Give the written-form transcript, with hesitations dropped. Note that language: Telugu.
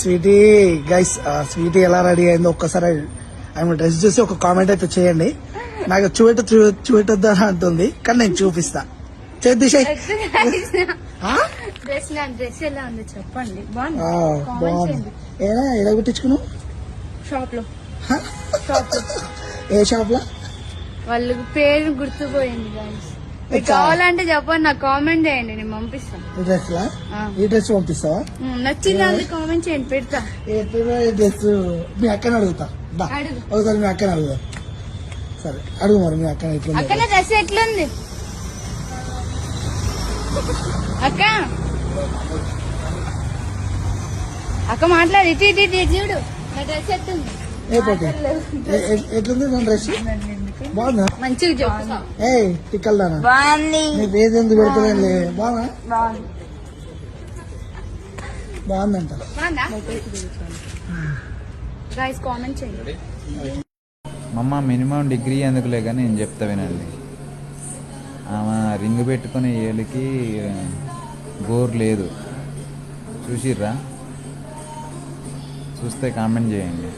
స్వీటీ గైస్, స్వీటీ ఎలా రెడీ అయిందో ఒక్కసారి ఆమె డ్రెస్ చూసి ఒక కామెంట్ అయితే చేయండి. నాకు చూపెట్టొద్దు అని అంటుంది, కానీ నేను చూపిస్తా. డ్రెస్ ఎలా ఉందో చెప్పండి. బాగుంది. ఏనా ఎలా కుట్టించుకున్నావు? షాప్ లో. ఏ షాప్ లో? వాళ్ళ పేరు గుర్తుపోయింది గైస్. మీకు కావాలంటే చెప్పండి, నాకు కామెంట్ చేయండి, నేను పంపిస్తాను. ఈ డ్రెస్ లా? ఈ డ్రెస్ పంపిస్తావా? నచ్చింది కామెంట్ చేయండి, పెడతా. ఈ డ్రెస్ మీ అక్కని అడుగుతా. ఒకసారి మీ అక్కని అడుగుదా. సరే అడుగు మరి మీ అక్కని. ఎట్లా అక్కడ డ్రెస్ ఎట్లుంది అక్క? అక్క మాట్లాడి ఇటు చూడు, నా డ్రెస్ ఎట్లుంది? ఎట్లుంది నా డ్రెస్? బాగుందా? మంచిగా చెప్పు. ఏ టిక్కల్దానా? బాగుంది. నీ పేరు ఎందుకు పెడతలే? బాగుందా? బాగుందంట. గైస్ కామెంట్ చేయండి. మమ్మ మినిమం డిగ్రీ ఎందుకులే కానీ నేను చెప్తా వినండి. ఆమె రింగ్ పెట్టుకునే ఏళ్ళకి గోరు లేదు. చూసిర్రా? చూస్తే కామెంట్ చేయండి.